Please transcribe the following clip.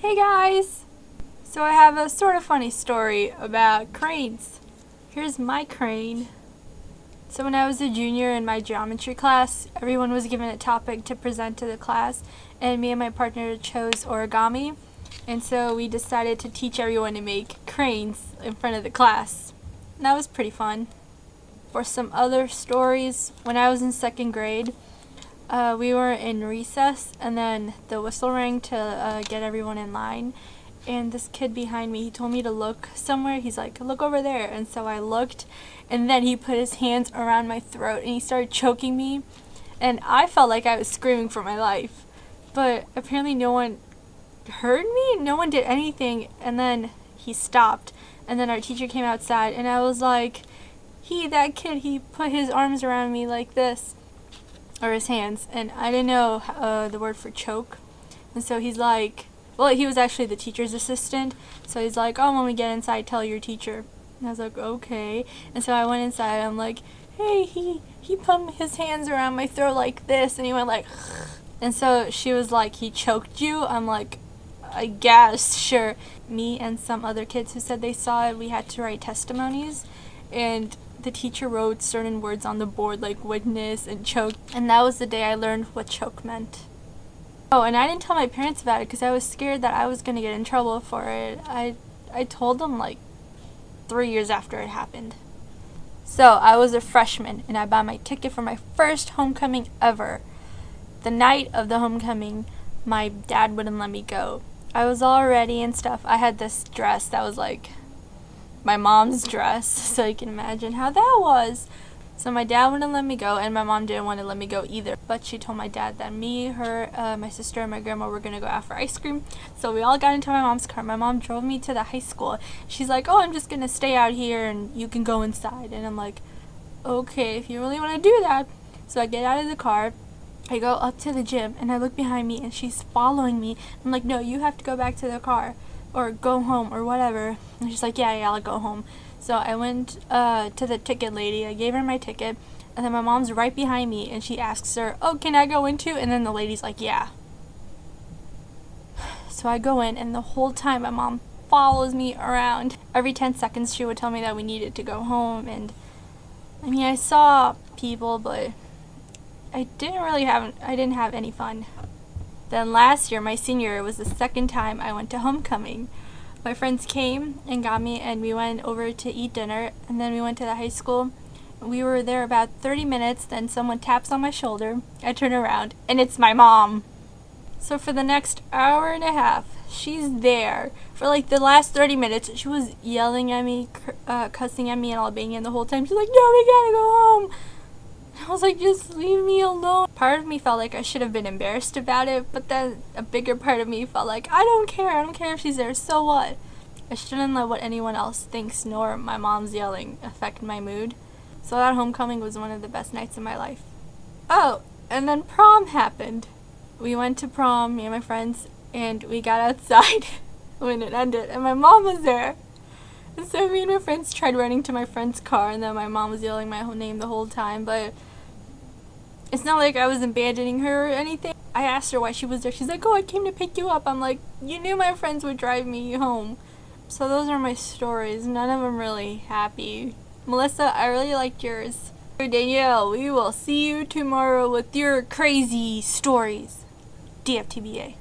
Hey guys! So I have a sort of funny story about cranes. Here's my crane. So when I was a junior in my geometry class, everyone was given a topic to present to the class, and me and my partner chose origami, and so we decided to teach everyone to make cranes in front of the class. And that was pretty fun. For some other stories, when I was in second grade, we were in recess, and then the whistle rang to get everyone in line, and this kid behind me, he told me to look somewhere. He's like, look over there. And so I looked, and then he put his hands around my throat and he started choking me, and I felt like I was screaming for my life, but apparently no one heard me, no one did anything. And then he stopped, and then our teacher came outside, and I was like, that kid, he put his arms around me like this, or his hands, and I didn't know the word for choke. And so he's like, well, he was actually the teacher's assistant, so he's like, oh, when we get inside, tell your teacher. And I was like, okay. And so I went inside, I'm like, hey, he put his hands around my throat like this, and he went like, and so she was like, he choked you? I'm like, I guess, sure. Me and some other kids who said they saw it, we had to write testimonies, and the teacher wrote certain words on the board like witness and choke, and that was the day I learned what choke meant. Oh, and I didn't tell my parents about it because I was scared that I was going to get in trouble for it. I told them like 3 years after it happened. So I was a freshman, and I bought my ticket for my first homecoming ever. The night of the homecoming, my dad wouldn't let me go. I was all ready and stuff. I had this dress that was like my mom's dress, so you can imagine how that was. So my dad wouldn't let me go, and my mom didn't want to let me go either, but she told my dad that me, her, my sister, and my grandma were going to go out for ice cream. So we all got into my mom's car. My mom drove me to the high school. She's like, oh, I'm just going to stay out here and you can go inside. And I'm like, okay, if you really want to do that. So I get out of the car, I go up to the gym, and I look behind me, and she's following me. I'm like, no, you have to go back to the car, or go home, or whatever. And she's like, yeah, I'll go home. So I went to the ticket lady, I gave her my ticket, and then my mom's right behind me, and she asks her, oh, can I go in too? And then the lady's like, yeah. So I go in, and the whole time my mom follows me around. Every 10 seconds she would tell me that we needed to go home, and I mean, I saw people, but I didn't have any fun. Then last year, my senior year, was the second time I went to homecoming. My friends came and got me, and we went over to eat dinner, and then we went to the high school. We were there about 30 minutes, then someone taps on my shoulder. I turn around, and it's my mom. So for the next hour and a half, she's there. For like the last 30 minutes, she was yelling at me, cussing at me, and all banging the whole time. She's like, no, we gotta go home. I was like, just leave me alone. Part of me felt like I should have been embarrassed about it, but then a bigger part of me felt like, I don't care if she's there, so what? I shouldn't let what anyone else thinks nor my mom's yelling affect my mood. So that homecoming was one of the best nights of my life. Oh, and then prom happened. We went to prom, me and my friends, and we got outside when it ended, and my mom was there. And so me and my friends tried running to my friend's car, and then my mom was yelling my whole name the whole time, but it's not like I was abandoning her or anything. I asked her why she was there. She's like, oh, I came to pick you up. I'm like, you knew my friends would drive me home. So those are my stories. None of them really happy. Melissa, I really liked yours. Danielle, we will see you tomorrow with your crazy stories. DFTBA.